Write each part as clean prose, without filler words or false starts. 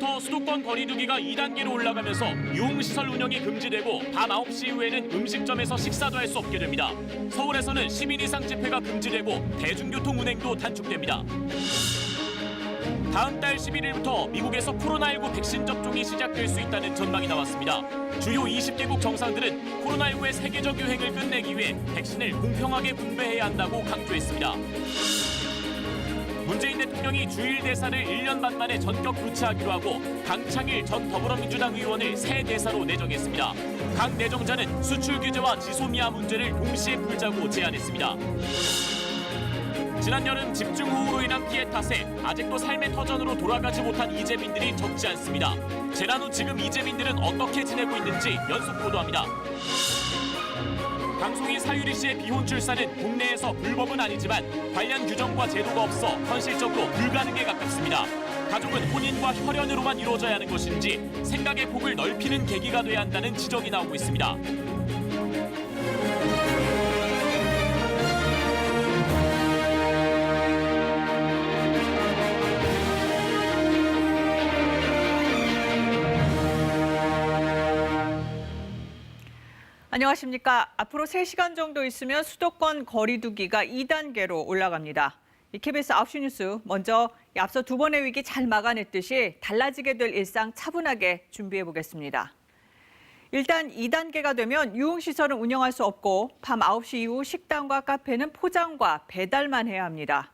내일부터 수도권 거리두기가 2단계로 올라가면서 유흥시설 운영이 금지되고 밤 9시 이후에는 음식점에서 식사도 할 수 없게 됩니다. 서울에서는 10인 이상 집회가 금지되고 대중교통 운행도 단축됩니다. 다음 달 11일부터 미국에서 코로나19 백신 접종이 시작될 수 있다는 전망이 나왔습니다. 주요 20개국 정상들은 코로나19의 세계적 유행을 끝내기 위해 백신을 공평하게 분배해야 한다고 강조했습니다. 문재인 대통령이 주일 대사를 1년 반 만에 전격 교체하기로 하고 강창일 전 더불어민주당 의원을 새 대사로 내정했습니다. 강 내정자는 수출 규제와 지소미아 문제를 동시에 풀자고 제안했습니다. 지난 여름 집중호우로 인한 피해 탓에 아직도 삶의 터전으로 돌아가지 못한 이재민들이 적지 않습니다. 재난 후 지금 이재민들은 어떻게 지내고 있는지 연속 보도합니다. 방송인 사유리 씨의 비혼 출산은 국내에서 불법은 아니지만 관련 규정과 제도가 없어 현실적으로 불가능에 가깝습니다. 가족은 혼인과 혈연으로만 이루어져야 하는 것인지 생각의 폭을 넓히는 계기가 돼야 한다는 지적이 나오고 있습니다. 안녕하십니까. 앞으로 3시간 정도 있으면 수도권 거리두기가 2단계로 올라갑니다. KBS 9시 뉴스 먼저 앞서 두 번의 위기 잘 막아냈듯이 달라지게 될 일상 차분하게 준비해보겠습니다. 일단 2단계가 되면 유흥시설은 운영할 수 없고 밤 9시 이후 식당과 카페는 포장과 배달만 해야 합니다.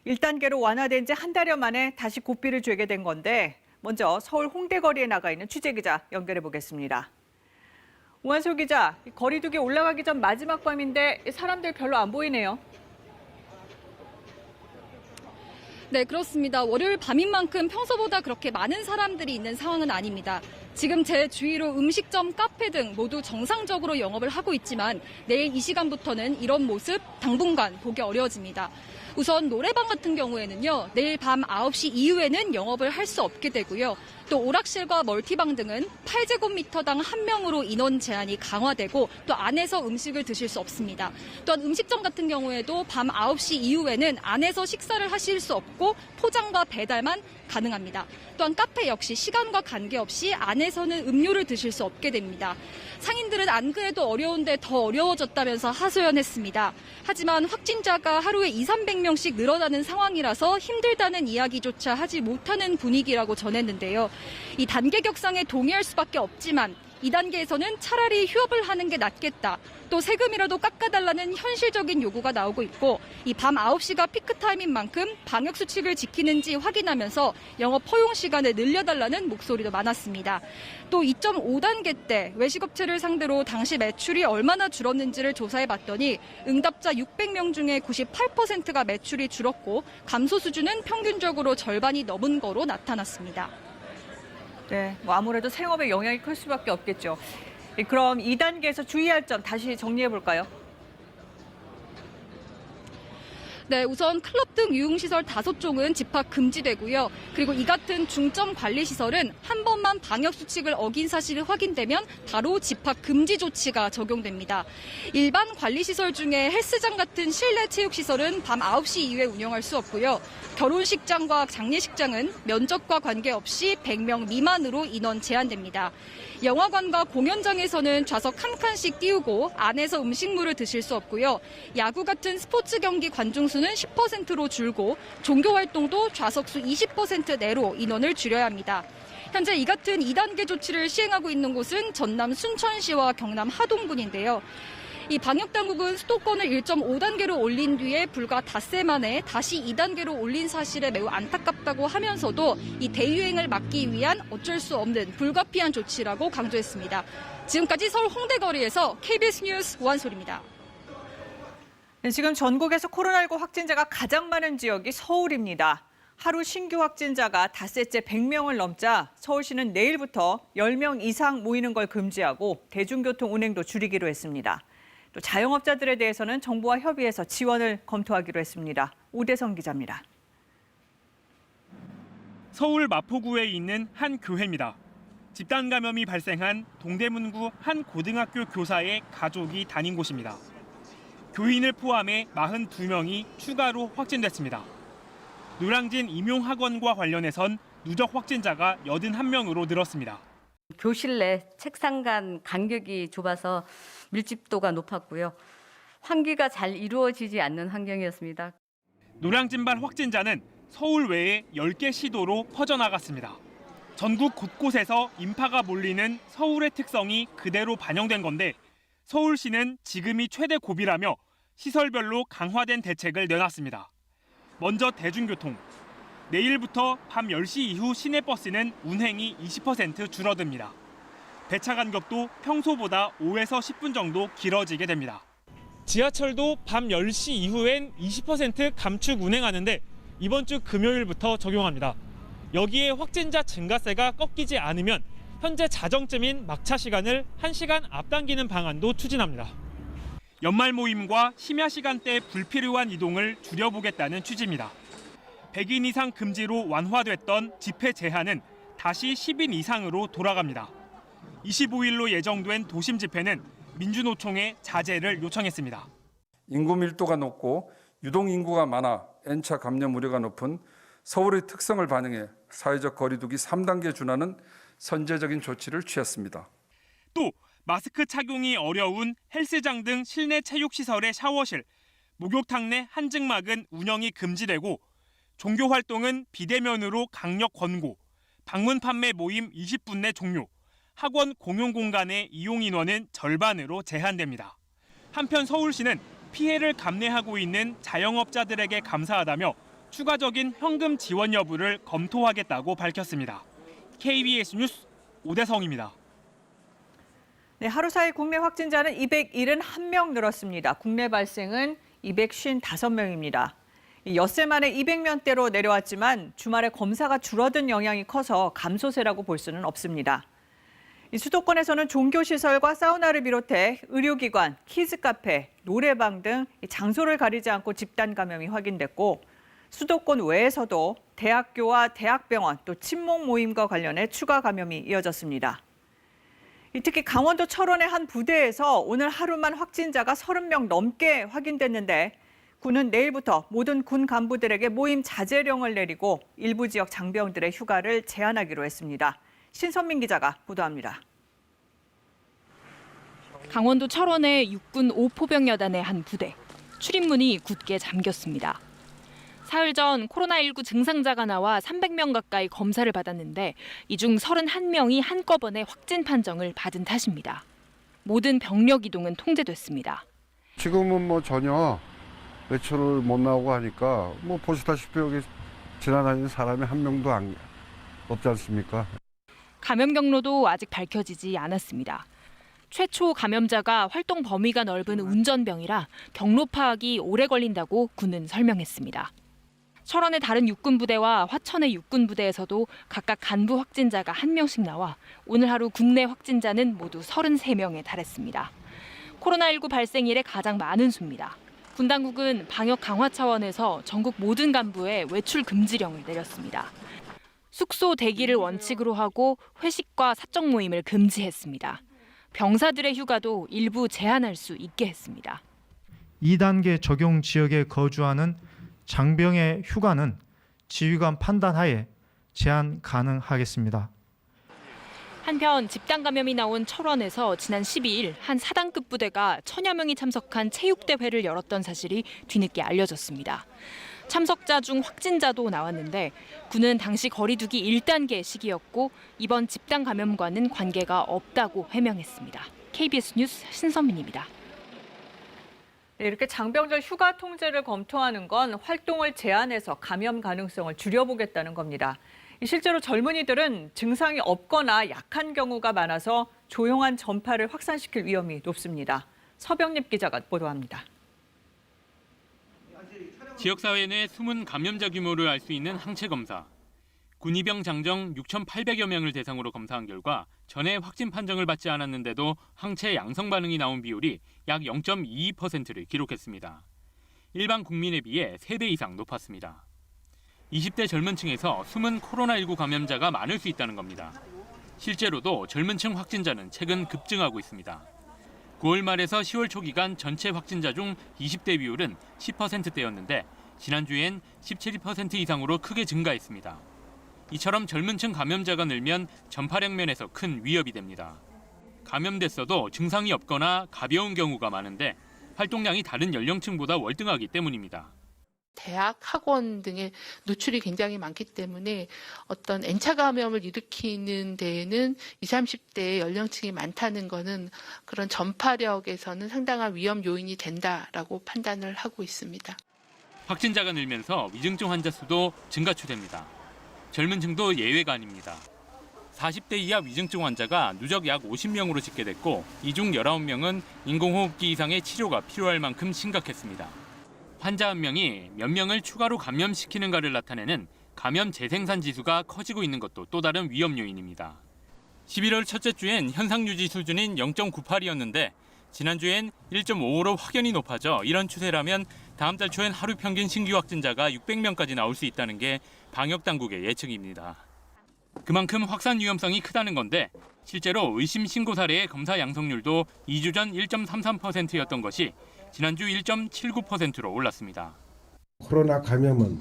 1단계로 완화된 지 한 달여 만에 다시 고삐를 죄게 된 건데 먼저 서울 홍대 거리에 나가 있는 취재기자 연결해보겠습니다. 우한솔 기자, 거리두기 올라가기 전 마지막 밤인데 사람들 별로 안 보이네요. 네, 그렇습니다. 월요일 밤인 만큼 평소보다 그렇게 많은 사람들이 있는 상황은 아닙니다. 지금 제 주위로 음식점, 카페 등 모두 정상적으로 영업을 하고 있지만 내일 이 시간부터는 이런 모습 당분간 보기 어려워집니다. 우선 노래방 같은 경우에는요, 내일 밤 9시 이후에는 영업을 할 수 없게 되고요. 또 오락실과 멀티방 등은 8제곱미터당 1명으로 인원 제한이 강화되고 또 안에서 음식을 드실 수 없습니다. 또한 음식점 같은 경우에도 밤 9시 이후에는 안에서 식사를 하실 수 없고 포장과 배달만 가능합니다. 또한 카페 역시 시간과 관계없이 안에서는 음료를 드실 수 없게 됩니다. 상인들은 안 그래도 어려운데 더 어려워졌다면서 하소연했습니다. 하지만 확진자가 하루에 200~300명씩 늘어나는 상황이라서 힘들다는 이야기조차 하지 못하는 분위기라고 전했는데요. 이 단계 격상에 동의할 수밖에 없지만 2단계에서는 차라리 휴업을 하는 게 낫겠다. 또 세금이라도 깎아달라는 현실적인 요구가 나오고 있고 이 밤 9시가 피크타임인 만큼 방역수칙을 지키는지 확인하면서 영업 허용 시간을 늘려달라는 목소리도 많았습니다. 또 2.5단계 때 외식업체를 상대로 당시 매출이 얼마나 줄었는지를 조사해봤더니 응답자 600명 중에 98%가 매출이 줄었고 감소 수준은 평균적으로 절반이 넘은 거로 나타났습니다. 네, 아무래도 생업에 영향이 클 수밖에 없겠죠. 그럼 2단계에서 주의할 점 다시 정리해볼까요? 네, 우선 클럽 등 유흥시설 5종은 집합 금지되고요. 그리고 이 같은 중점 관리시설은 한 번만 방역수칙을 어긴 사실이 확인되면 바로 집합 금지 조치가 적용됩니다. 일반 관리시설 중에 헬스장 같은 실내 체육시설은 밤 9시 이후에 운영할 수 없고요. 결혼식장과 장례식장은 면적과 관계없이 100명 미만으로 인원 제한됩니다. 영화관과 공연장에서는 좌석 한 칸씩 띄우고 안에서 음식물을 드실 수 없고요. 야구 같은 스포츠 경기 관중 수는 10%로 줄고 종교활동도 좌석수 20% 내로 인원을 줄여야 합니다. 현재 이 같은 2단계 조치를 시행하고 있는 곳은 전남 순천시와 경남 하동군인데요. 이 방역당국은 수도권을 1.5단계로 올린 뒤에 불과 닷새 만에 다시 2단계로 올린 사실에 매우 안타깝다고 하면서도 이 대유행을 막기 위한 어쩔 수 없는 불가피한 조치라고 강조했습니다. 지금까지 서울 홍대거리에서 KBS 뉴스 우한솔입니다. 네, 지금 전국에서 코로나19 확진자가 가장 많은 지역이 서울입니다. 하루 신규 확진자가 닷새째 100명을 넘자 서울시는 내일부터 10명 이상 모이는 걸 금지하고 대중교통 운행도 줄이기로 했습니다. 또 자영업자들에 대해서는 정부와 협의해서 지원을 검토하기로 했습니다. 오대성 기자입니다. 서울 마포구에 있는 한 교회입니다. 집단 감염이 발생한 동대문구 한 고등학교 교사의 가족이 다닌 곳입니다. 교인을 포함해 42명이 추가로 확진됐습니다. 노량진 임용학원과 관련해선 누적 확진자가 81명으로 늘었습니다. 교실 내 책상 간 간격이 좁아서 밀집도가 높았고요. 환기가 잘 이루어지지 않는 환경이었습니다. 노량진발 확진자는 서울 외에 10개 시도로 퍼져나갔습니다. 전국 곳곳에서 인파가 몰리는 서울의 특성이 그대로 반영된 건데 서울시는 지금이 최대 고비라며 시설별로 강화된 대책을 내놨습니다. 먼저 대중교통. 내일부터 밤 10시 이후 시내버스는 운행이 20% 줄어듭니다. 배차 간격도 평소보다 5에서 10분 정도 길어지게 됩니다. 지하철도 밤 10시 이후엔 20% 감축 운행하는데 이번 주 금요일부터 적용합니다. 여기에 확진자 증가세가 꺾이지 않으면 현재 자정쯤인 막차 시간을 1시간 앞당기는 방안도 추진합니다. 연말 모임과 심야 시간대 불필요한 이동을 줄여보겠다는 취지입니다. 100인 이상 금지로 완화됐던 집회 제한은 다시 10인 이상으로 돌아갑니다. 25일로 예정된 도심 집회는 민주노총에 자제를 요청했습니다. 인구 밀도가 높고 유동 인구가 많아 N차 감염 우려가 높은 서울의 특성을 반영해 사회적 거리두기 3단계 준하는 선제적인 조치를 취했습니다. 또 마스크 착용이 어려운 헬스장 등 실내 체육시설의 샤워실, 목욕탕 내 한증막은 운영이 금지되고 종교 활동은 비대면으로 강력 권고, 방문 판매 모임 20분 내 종료, 학원 공용 공간의 이용 인원은 절반으로 제한됩니다. 한편 서울시는 피해를 감내하고 있는 자영업자들에게 감사하다며 추가적인 현금 지원 여부를 검토하겠다고 밝혔습니다. KBS 뉴스 오대성입니다. 네, 하루 사이 국내 확진자는 271명 늘었습니다. 국내 발생은 255명입니다. 엿새 만에 200명대로 내려왔지만 주말에 검사가 줄어든 영향이 커서 감소세라고 볼 수는 없습니다. 수도권에서는 종교시설과 사우나를 비롯해 의료기관, 키즈카페, 노래방 등 장소를 가리지 않고 집단 감염이 확인됐고 수도권 외에서도 대학교와 대학병원 또 친목 모임과 관련해 추가 감염이 이어졌습니다. 특히 강원도 철원의 한 부대에서 오늘 하루만 확진자가 30명 넘게 확인됐는데 군은 내일부터 모든 군 간부들에게 모임 자제령을 내리고 일부 지역 장병들의 휴가를 제한하기로 했습니다. 신선민 기자가 보도합니다. 강원도 철원의 육군 5포병여단의 한 부대. 출입문이 굳게 잠겼습니다. 사흘 전 코로나19 증상자가 나와 300명 가까이 검사를 받았는데 이 중 31명이 한꺼번에 확진 판정을 받은 탓입니다. 모든 병력 이동은 통제됐습니다. 지금은 전혀 외출을 못 나오고 하니까 보시다시피 여기 지나다니는 사람이 한 명도 없지 않습니까? 감염 경로도 아직 밝혀지지 않았습니다. 최초 감염자가 활동 범위가 넓은 운전병이라 경로 파악이 오래 걸린다고 군은 설명했습니다. 철원의 다른 육군부대와 화천의 육군부대에서도 각각 간부 확진자가 1명씩 나와 오늘 하루 국내 확진자는 모두 33명에 달했습니다. 코로나19 발생 이래 가장 많은 수입니다. 군 당국은 방역 강화 차원에서 전국 모든 간부에 외출 금지령을 내렸습니다. 숙소 대기를 원칙으로 하고 회식과 사적 모임을 금지했습니다. 병사들의 휴가도 일부 제한할 수 있게 했습니다. 2단계 적용 지역에 거주하는 장병의 휴가는 지휘관 판단하에 제한 가능하겠습니다. 한편 집단 감염이 나온 철원에서 지난 12일 한 4단급 부대가 1000여 명이 참석한 체육대회를 열었던 사실이 뒤늦게 알려졌습니다. 참석자 중 확진자도 나왔는데 군은 당시 거리두기 1단계 시기였고 이번 집단 감염과는 관계가 없다고 해명했습니다. KBS 뉴스 신선민입니다. 네, 이렇게 장병들 휴가 통제를 검토하는 건 활동을 제한해서 감염 가능성을 줄여보겠다는 겁니다. 실제로 젊은이들은 증상이 없거나 약한 경우가 많아서 조용한 전파를 확산시킬 위험이 높습니다. 서병립 기자가 보도합니다. 지역사회 내 숨은 감염자 규모를 알 수 있는 항체 검사. 군의병 장정 6,800여 명을 대상으로 검사한 결과 전에 확진 판정을 받지 않았는데도 항체 양성 반응이 나온 비율이 약 0.22%를 기록했습니다. 일반 국민에 비해 3배 이상 높았습니다. 20대 젊은 층에서 숨은 코로나19 감염자가 많을 수 있다는 겁니다. 실제로도 젊은 층 확진자는 최근 급증하고 있습니다. 9월 말에서 10월 초 기간 전체 확진자 중 20대 비율은 10%대였는데 지난주엔 17% 이상으로 크게 증가했습니다. 이처럼 젊은 층 감염자가 늘면 전파력 면에서 큰 위협이 됩니다. 감염됐어도 증상이 없거나 가벼운 경우가 많은데 활동량이 다른 연령층보다 월등하기 때문입니다. 대학, 학원 등의 노출이 굉장히 많기 때문에 어떤 N차 감염을 일으키는 데에는 20, 30대 연령층이 많다는 것은 그런 전파력에서는 상당한 위험 요인이 된다라고 판단을 하고 있습니다. 확진자가 늘면서 위중증 환자 수도 증가추됩니다. 젊은 층도 예외가 아닙니다. 40대 이하 위중증 환자가 누적 약 50명으로 집계됐고 이 중 19명은 인공호흡기 이상의 치료가 필요할 만큼 심각했습니다. 환자 한 명이 몇 명을 추가로 감염시키는가를 나타내는 감염 재생산 지수가 커지고 있는 것도 또 다른 위험 요인입니다. 11월 첫째 주엔 현상 유지 수준인 0.98이었는데 지난주엔 1.55로 확연히 높아져 이런 추세라면 다음 달 초엔 하루 평균 신규 확진자가 600명까지 나올 수 있다는 게 방역당국의 예측입니다. 그만큼 확산 위험성이 크다는 건데 실제로 의심 신고 사례의 검사 양성률도 2주 전 1.33%였던 것이 지난주 1.79%로 올랐습니다. 코로나 감염은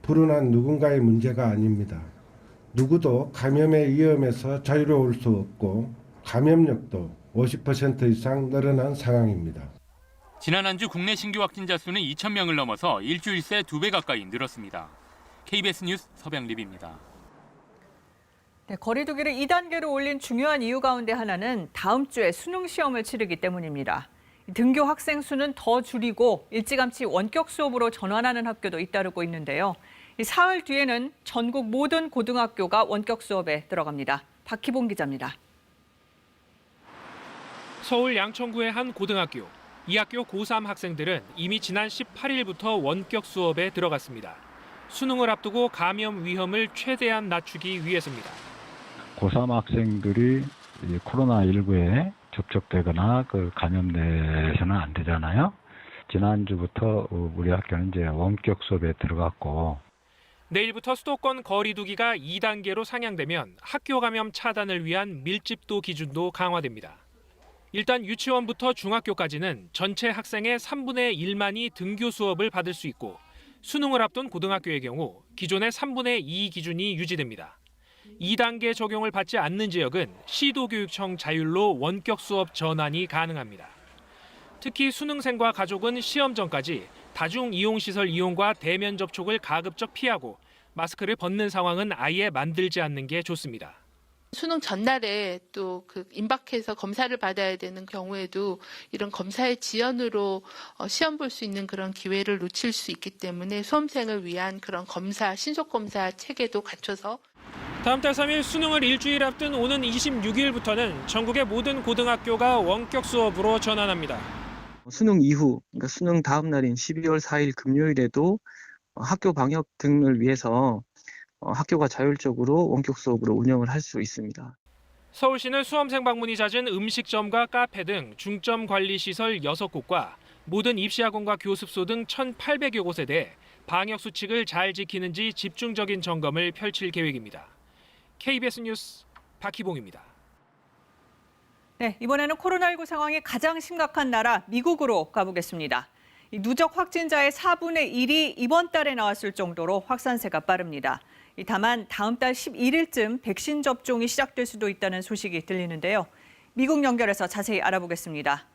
불운한 누군가의 문제가 아닙니다. 누구도 감염의 위험에서 자유로울 수 없고 감염력도 50% 이상 늘어난 상황입니다. 지난 한 주 국내 신규 확진자 수는 2,000명을 넘어서 일주일 새 2배 가까이 늘었습니다. KBS 뉴스 서병립입니다. 네, 거리두기를 2단계로 올린 중요한 이유 가운데 하나는 다음 주에 수능 시험을 치르기 때문입니다. 등교 학생 수는 더 줄이고 일찌감치 원격 수업으로 전환하는 학교도 잇따르고 있는데요. 사흘 뒤에는 전국 모든 고등학교가 원격 수업에 들어갑니다. 박희봉 기자입니다. 서울 양천구의 한 고등학교. 이 학교 고3 학생들은 이미 지난 18일부터 원격 수업에 들어갔습니다. 수능을 앞두고 감염 위험을 최대한 낮추기 위해서입니다. 고3 학생들이 코로나19에 접촉되거나 감염돼서는 안 되잖아요. 지난주부터 우리 학교는 이제 원격 수업에 들어갔고 내일부터 수도권 거리두기가 2단계로 상향되면 학교 감염 차단을 위한 밀집도 기준도 강화됩니다. 일단 유치원부터 중학교까지는 전체 학생의 3분의 1만이 등교 수업을 받을 수 있고 수능을 앞둔 고등학교의 경우 기존의 3분의 2 기준이 유지됩니다. 2단계 적용을 받지 않는 지역은 시도교육청 자율로 원격 수업 전환이 가능합니다. 특히 수능생과 가족은 시험 전까지 다중이용시설 이용과 대면 접촉을 가급적 피하고 마스크를 벗는 상황은 아예 만들지 않는 게 좋습니다. 수능 전날에 또 임박해서 검사를 받아야 되는 경우에도 이런 검사의 지연으로 시험 볼 수 있는 그런 기회를 놓칠 수 있기 때문에 수험생을 위한 그런 검사, 신속검사 체계도 갖춰서 다음 달 3일 수능을 일주일 앞둔 오는 26일부터는 전국의 모든 고등학교가 원격 수업으로 전환합니다. 수능 이후, 그러니까 수능 다음 날인 12월 4일 금요일에도 학교 방역 등을 위해서 학교가 자율적으로 원격 수업으로 운영을 할 수 있습니다. 서울시는 수험생 방문이 잦은 음식점과 카페 등 중점 관리 시설 6곳과 모든 입시학원과 교습소 등 1,800여 곳에 대해 방역 수칙을 잘 지키는지 집중적인 점검을 펼칠 계획입니다. KBS 뉴스 박희봉입니다. 네, 이번에는 코로나19 상황이 가장 심각한 나라 미국으로 가보겠습니다. 이 누적 확진자의 4분의 1이 이번 달에 나왔을 정도로 확산세가 빠릅니다. 다만 다음 달 11일쯤 백신 접종이 시작될 수도 있다는 소식이 들리는데요. 미국 연결해서 자세히 알아보겠습니다.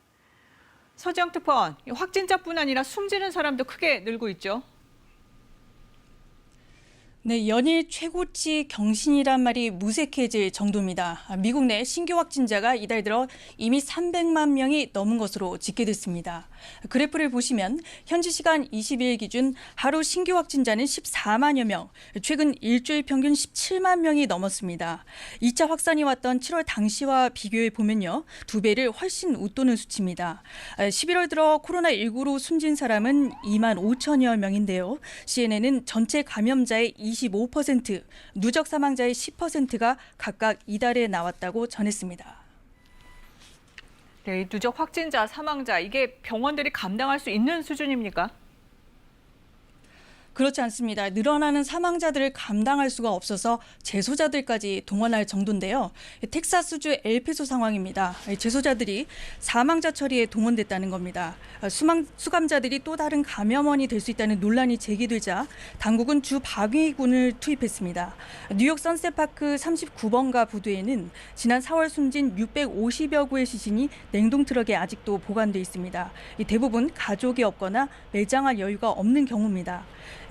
서지영 특파원, 확진자뿐 아니라 숨지는 사람도 크게 늘고 있죠. 네, 연일 최고치 경신이란 말이 무색해질 정도입니다. 미국 내 신규 확진자가 이달 들어 이미 300만 명이 넘은 것으로 집계됐습니다. 그래프를 보시면 현지 시간 20일 기준 하루 신규 확진자는 14만여 명, 최근 일주일 평균 17만 명이 넘었습니다. 2차 확산이 왔던 7월 당시와 비교해 보면요, 2배를 훨씬 웃도는 수치입니다. 11월 들어 코로나19로 숨진 사람은 2만 5천여 명인데요. CNN은 전체 감염자의 25%, 누적 사망자의 10%가 각각 이달에 나왔다고 전했습니다. 네, 누적 확진자, 사망자, 이게 병원들이 감당할 수 있는 수준입니까? 그렇지 않습니다. 늘어나는 사망자들을 감당할 수가 없어서 재소자들까지 동원할 정도인데요. 텍사스주 엘페소 상황입니다. 재소자들이 사망자 처리에 동원됐다는 겁니다. 수감자들이 또 다른 감염원이 될 수 있다는 논란이 제기되자 당국은 주 방위군을 투입했습니다. 뉴욕 선셋파크 39번가 부두에는 지난 4월 숨진 650여 구의 시신이 냉동 트럭에 아직도 보관돼 있습니다. 대부분 가족이 없거나 매장할 여유가 없는 경우입니다.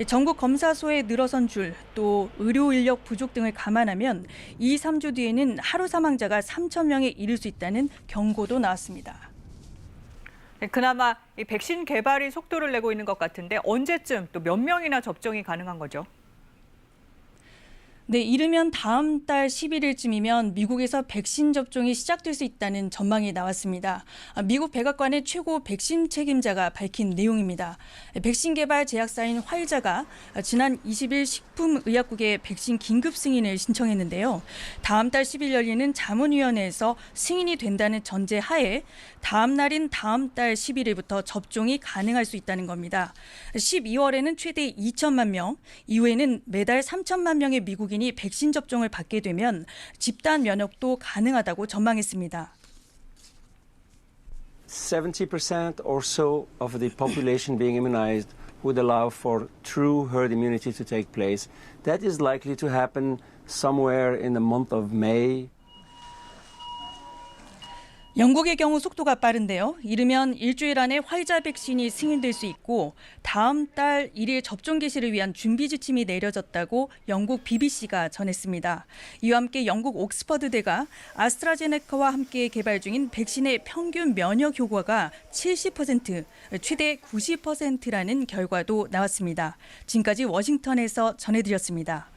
전국 검사소에 늘어선 줄, 또 의료 인력 부족 등을 감안하면 2, 3주 뒤에는 하루 사망자가 3,000명에 이를 수 있다는 경고도 나왔습니다. 그나마 이 백신 개발이 속도를 내고 있는 것 같은데 언제쯤 또 몇 명이나 접종이 가능한 거죠? 네, 이르면 다음 달 11일쯤이면 미국에서 백신 접종이 시작될 수 있다는 전망이 나왔습니다. 미국 백악관의 최고 백신 책임자가 밝힌 내용입니다. 백신 개발 제약사인 화이자가 지난 20일 식품의약국에 백신 긴급 승인을 신청했는데요. 다음 달 10일 열리는 자문위원회에서 승인이 된다는 전제 하에 다음 날인 다음 달 11일부터 접종이 가능할 수 있다는 겁니다. 12월에는 최대 2천만 명, 이후에는 매달 3천만 명의 미국인이 백신 접종을 받게 되면 집단 면역도 가능하다고 전망했습니다. 70% or so of the population being immunized would allow for true herd immunity to take place. That is likely to happen somewhere in the month of May. 영국의 경우 속도가 빠른데요. 이르면 일주일 안에 화이자 백신이 승인될 수 있고 다음 달 1일 접종 개시를 위한 준비 지침이 내려졌다고 영국 BBC가 전했습니다. 이와 함께 영국 옥스퍼드대가 아스트라제네카와 함께 개발 중인 백신의 평균 면역 효과가 70%, 최대 90%라는 결과도 나왔습니다. 지금까지 워싱턴에서 전해드렸습니다.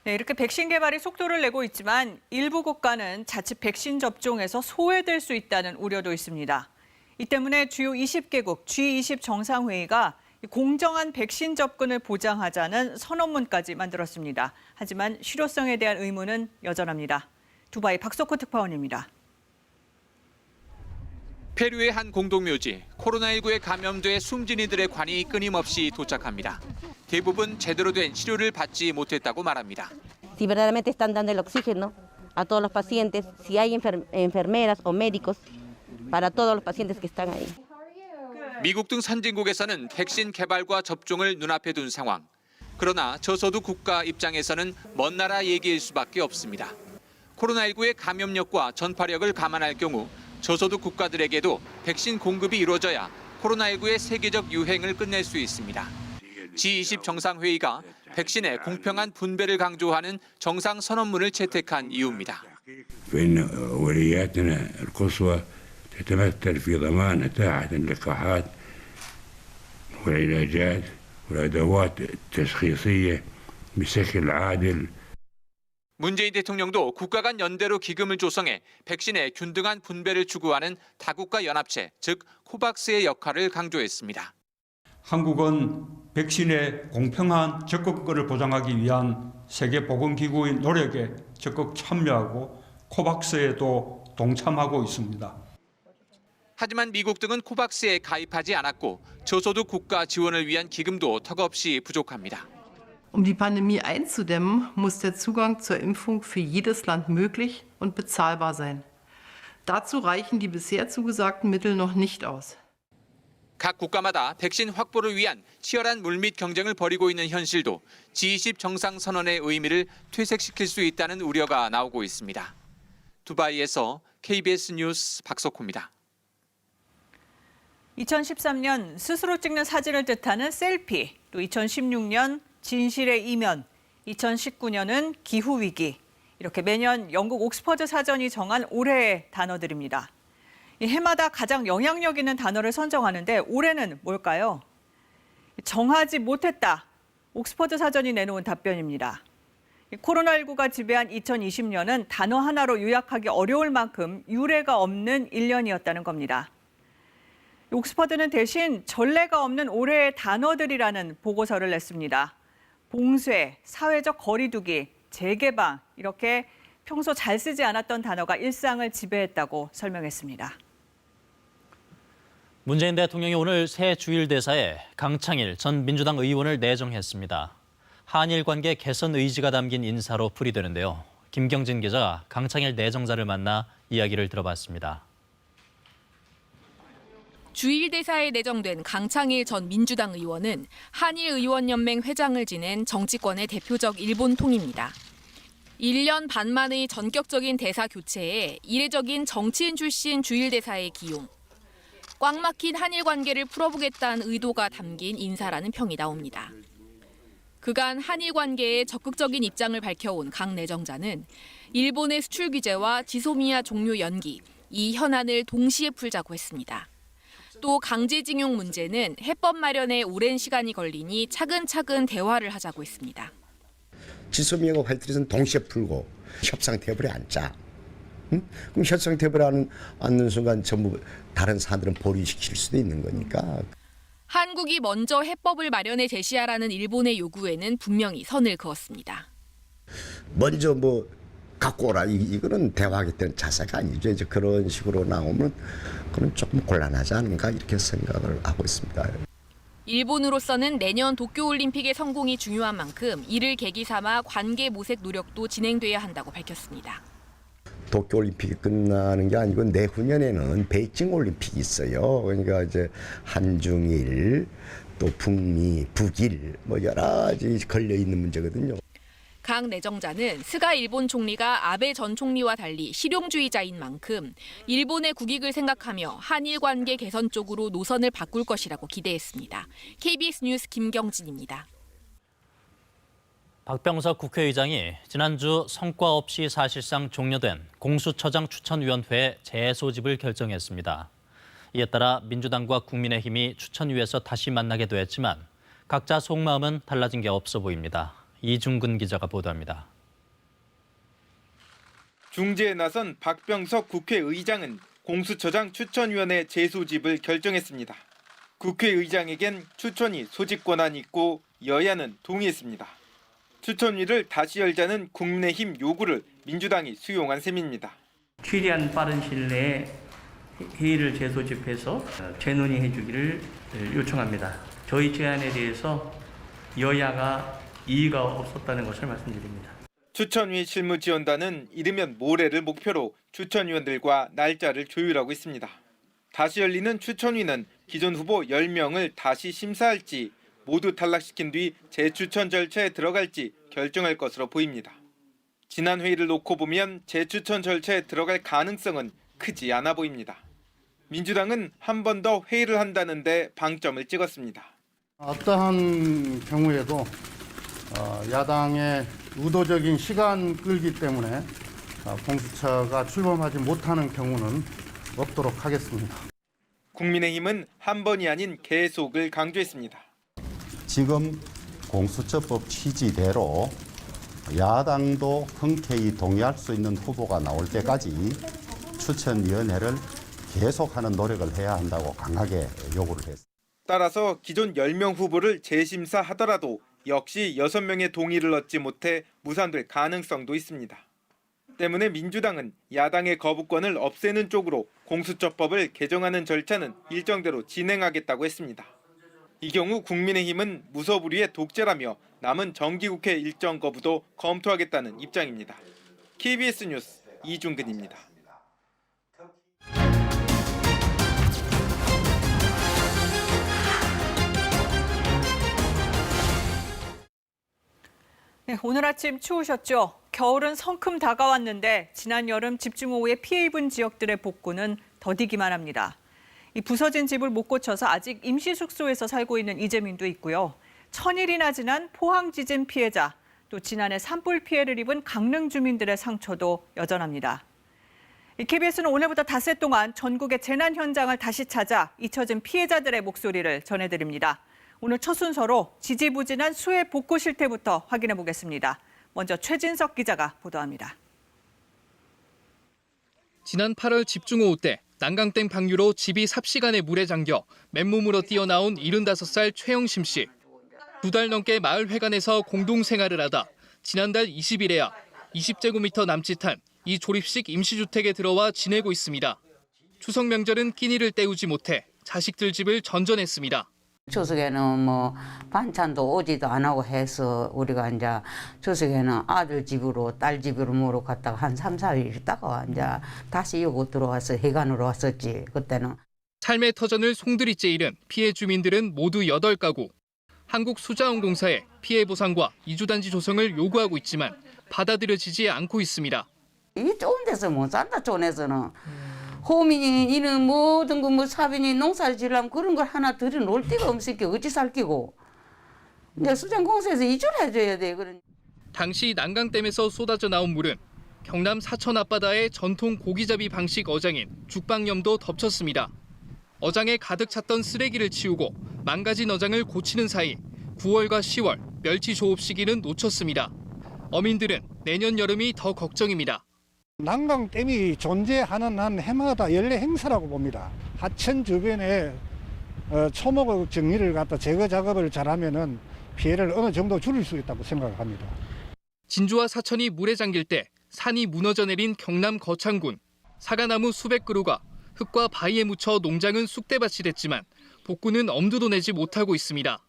네, 이렇게 백신 개발이 속도를 내고 있지만 일부 국가는 자칫 백신 접종에서 소외될 수 있다는 우려도 있습니다. 이 때문에 주요 20개국 G20 정상회의가 공정한 백신 접근을 보장하자는 선언문까지 만들었습니다. 하지만 실효성에 대한 의문은 여전합니다. 두바이 박석호 특파원입니다. 페루의 한 공동묘지, 코로나19에 감염돼 숨진 이들의 관이 끊임없이 도착합니다. 대부분 제대로 된 치료를 받지 못했다고 말합니다. Si verdaderamente están dando el oxígeno a todos los pacientes, si hay enfermeras o médicos para todos los pacientes que están ahí. 미국 등 선진국에서는 백신 개발과 접종을 눈앞에 둔 상황. 그러나 저소득 국가 입장에서는 먼 나라 얘기일 수밖에 없습니다. 코로나19의 감염력과 전파력을 감안할 경우 저소득 국가들에게도 백신 공급이 이루어져야 코로나19의 세계적 유행을 끝낼 수 있습니다. G20 정상회의가 백신의 공평한 분배를 강조하는 정상 선언문을 채택한 이유입니다. فإن أولوياتنا القصوى تتمثل في ضمان إتاحة اللقاحات والعلاجات والأدوات التشخيصية بشكل عادل. 문재인 대통령도 국가 간 연대로 기금을 조성해 백신의 균등한 분배를 추구하는 다국가 연합체, 즉 코박스의 역할을 강조했습니다. 한국은 백신의 공평한 접근권을 보장하기 위한 세계보건기구의 노력에 적극 참여하고 코박스에도 동참하고 있습니다. 하지만 미국 등은 코박스에 가입하지 않았고 저소득 국가 지원을 위한 기금도 턱없이 부족합니다. Um die Pandemie einzudämmen, muss der Zugang zur Impfung für jedes Land möglich und bezahlbar sein. Dazu reichen die bisher zugesagten Mittel noch nicht aus. 각 국가마다 백신 확보를 위한 치열한 물밑 경쟁을 벌이고 있는 현실도 G20 정상선언의 의미를 퇴색시킬 수 있다는 우려가 나오고 있습니다. 두바이에서 KBS 뉴스 박석호입니다. 2013년 스스로 찍는 사진을 뜻하는 셀피, 또 2016년 진실의 이면, 2019년은 기후위기. 이렇게 매년 영국 옥스퍼드 사전이 정한 올해의 단어들입니다. 이 해마다 가장 영향력 있는 단어를 선정하는데 올해는 뭘까요? 정하지 못했다. 옥스퍼드 사전이 내놓은 답변입니다. 코로나19가 지배한 2020년은 단어 하나로 요약하기 어려울 만큼 유례가 없는 1년이었다는 겁니다. 옥스퍼드는 대신 전례가 없는 올해의 단어들이라는 보고서를 냈습니다. 봉쇄, 사회적 거리두기, 재개방 이렇게 평소 잘 쓰지 않았던 단어가 일상을 지배했다고 설명했습니다. 문재인 대통령이 오늘 새 주일 대사에 강창일 전 민주당 의원을 내정했습니다. 한일 관계 개선 의지가 담긴 인사로 풀이되는데요. 김경진 기자가 강창일 내정자를 만나 이야기를 들어봤습니다. 주일 대사에 내정된 강창일 전 민주당 의원은 한일의원연맹 회장을 지낸 정치권의 대표적 일본통입니다. 1년 반 만의 전격적인 대사 교체에 이례적인 정치인 출신 주일 대사의 기용, 꽉 막힌 한일 관계를 풀어보겠다는 의도가 담긴 인사라는 평이 나옵니다. 그간 한일 관계에 적극적인 입장을 밝혀온 강 내정자는 일본의 수출 규제와 지소미아 종료 연기, 이 현안을 동시에 풀자고 했습니다. 또 강제징용 문제는 해법 마련에 오랜 시간이 걸리니 차근차근 대화를 하자고 했습니다. 지소미아와 화이트리스는 동시에 풀고 협상 테이블에 앉자. 응? 그럼 협상 테이블에 앉는 순간 전부 다른 사람들은 보류시킬 수도 있는 거니까. 한국이 먼저 해법을 마련해 제시하라는 일본의 요구에는 분명히 선을 그었습니다. 먼저 갖고 오라. 이거는 대화하겠다는 자세가 아니죠. 이제 그런 식으로 나오면 그건 조금 곤란하지 않은가 이렇게 생각을 하고 있습니다. 일본으로서는 내년 도쿄올림픽의 성공이 중요한 만큼 이를 계기 삼아 관계 모색 노력도 진행돼야 한다고 밝혔습니다. 도쿄올림픽이 끝나는 게 아니고 내후년에는 베이징 올림픽이 있어요. 그러니까 이제 한중일 또 북미, 북일 여러 가지 걸려 있는 문제거든요. 강 내정자는 스가 일본 총리가 아베 전 총리와 달리 실용주의자인 만큼 일본의 국익을 생각하며 한일 관계 개선 쪽으로 노선을 바꿀 것이라고 기대했습니다. KBS 뉴스 김경진입니다. 박병석 국회의장이 지난주 성과 없이 사실상 종료된 공수처장 추천위원회 재소집을 결정했습니다. 이에 따라 민주당과 국민의힘이 추천위에서 다시 만나게 됐지만 각자 속마음은 달라진 게 없어 보입니다. 이중근 기자가 보도합니다. 중재에 나선 박병석 국회의장은 공수처장 추천위원회 재소집을 결정했습니다. 국회의장에겐 추천위 소집 권한이 있고 여야는 동의했습니다. 추천위를 다시 열자는 국민의힘 요구를 민주당이 수용한 셈입니다. 최대한 빠른 시일 내에 회의를 재소집해서 재논의해 주기를 요청합니다. 저희 제안에 대해서 여야가 이의가 없었다는 것을 말씀드립니다. 추천위 실무지원단은 이르면 모레를 목표로 추천위원들과 날짜를 조율하고 있습니다. 다시 열리는 추천위는 기존 후보 10명을 다시 심사할지 모두 탈락시킨 뒤 재추천 절차에 들어갈지 결정할 것으로 보입니다. 지난 회의를 놓고 보면 재추천 절차에 들어갈 가능성은 크지 않아 보입니다. 민주당은 한 번 더 회의를 한다는데 방점을 찍었습니다. 어떠한 경우에도 야당의 의도적인 시간 끌기 때문에 공수처가 출범하지 못하는 경우는 없도록 하겠습니다. 국민의힘은 한 번이 아닌 계속을 강조했습니다. 지금 공수처법 취지대로 야당도 흔쾌히 동의할 수 있는 후보가 나올 때까지 추천위원회를 계속하는 노력을 해야 한다고 강하게 요구를 했습니다. 따라서 기존 10명 후보를 재심사하더라도 역시 6명의 동의를 얻지 못해 무산될 가능성도 있습니다. 때문에 민주당은 야당의 거부권을 없애는 쪽으로 공수처법을 개정하는 절차는 일정대로 진행하겠다고 했습니다. 이 경우 국민의힘은 무소불위의 독재라며 남은 정기국회 일정 거부도 검토하겠다는 입장입니다. KBS 뉴스 이중근입니다. 네, 오늘 아침 추우셨죠? 겨울은 성큼 다가왔는데 지난 여름 집중호우에 피해 입은 지역들의 복구는 더디기만 합니다. 이 부서진 집을 못 고쳐서 아직 임시 숙소에서 살고 있는 이재민도 있고요. 1000일이나 지난 포항 지진 피해자, 또 지난해 산불 피해를 입은 강릉 주민들의 상처도 여전합니다. KBS는 오늘부터 닷새 동안 전국의 재난 현장을 다시 찾아 잊혀진 피해자들의 목소리를 전해드립니다. 오늘 첫 순서로 지지부진한 수해 복구 실태부터 확인해 보겠습니다. 먼저 최진석 기자가 보도합니다. 지난 8월 집중호우 때 난강댐 방류로 집이 삽시간에 물에 잠겨 맨몸으로 뛰어나온 75살 최영심 씨. 2달 넘게 마을 회관에서 공동생활을 하다 지난달 20일에야 20제곱미터 남짓한 이 조립식 임시주택에 들어와 지내고 있습니다. 추석 명절은 끼니를 때우지 못해 자식들 집을 전전했습니다. 추석에는 뭐 반찬도 오지도 안 하고 해서 우리가 이제 추석에는 아들 집으로 딸 집으로 모로 갔다가 한 3, 4일 있다가 이제 다시 요거 들어와서 해관으로 왔었지 그때는. 삶의 터전을 송두리째 잃은 피해 주민들은 모두 8가구. 한국수자원공사에 피해 보상과 이주단지 조성을 요구하고 있지만 받아들여지지 않고 있습니다. 이 좋은 데서 못 산다 촌에서는. 호민이 이는 모든 거 뭐 사빈이 농사를 지으려면 그런 걸 하나 들여놓을 데가 없으니까 어찌 살기고. 이제 수자원공사에서 이주를 해줘야 돼. 그런. 당시 난강댐에서 쏟아져 나온 물은 경남 사천 앞바다의 전통 고기잡이 방식 어장인 죽방염도 덮쳤습니다. 어장에 가득 찼던 쓰레기를 치우고 망가진 어장을 고치는 사이 9월과 10월 멸치 조업 시기는 놓쳤습니다. 어민들은 내년 여름이 더 걱정입니다. 난강댐이 존재하는 한 해마다 연례 행사라고 봅니다. 하천 주변에 초목 정리를 갖다 제거 작업을 잘하면은 피해를 어느 정도 줄일 수 있다고 생각합니다. 진주와 사천이 물에 잠길 때 산이 무너져 내린 경남 거창군. 사과나무 수백 그루가 흙과 바위에 묻혀 농장은 쑥대밭이 됐지만 복구는 엄두도 내지 못하고 있습니다.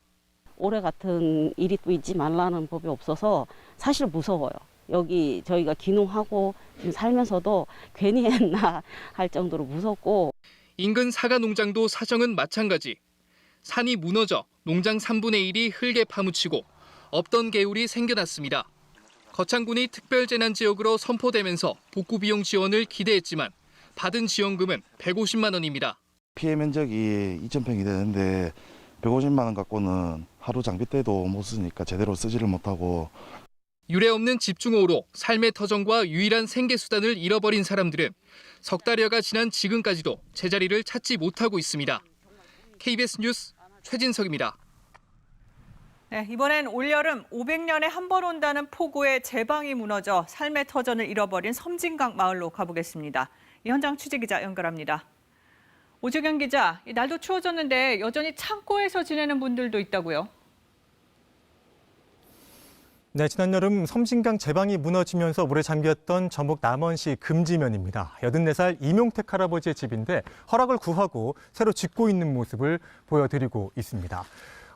올해 같은 일이 또 있지 말라는 법이 없어서 사실 무서워요. 여기 저희가 귀농하고 지금 살면서도 괜히 했나 할 정도로 무섭고. 인근 사과 농장도 사정은 마찬가지. 산이 무너져 농장 3분의 1이 흙에 파묻히고 없던 개울이 생겨났습니다. 거창군이 특별재난지역으로 선포되면서 복구 비용 지원을 기대했지만 받은 지원금은 150만 원입니다. 피해 면적이 2,000평이 되는데 150만 원 갖고는 하루 장비 때도 못 쓰니까 제대로 쓰지를 못하고. 유례없는 집중호우로 삶의 터전과 유일한 생계수단을 잃어버린 사람들은 석 달여가 지난 지금까지도 제자리를 찾지 못하고 있습니다. KBS 뉴스 최진석입니다. 네, 이번엔 올여름 500년에 한 번 온다는 폭우에 제방이 무너져 삶의 터전을 잃어버린 섬진강 마을로 가보겠습니다. 이 현장 취재기자 연결합니다. 오주경 기자, 날도 추워졌는데 여전히 창고에서 지내는 분들도 있다고요? 네, 지난 여름 섬진강 제방이 무너지면서 물에 잠겼던 전북 남원시 금지면입니다. 84살 이명택 할아버지의 집인데 허락을 구하고 새로 짓고 있는 모습을 보여드리고 있습니다.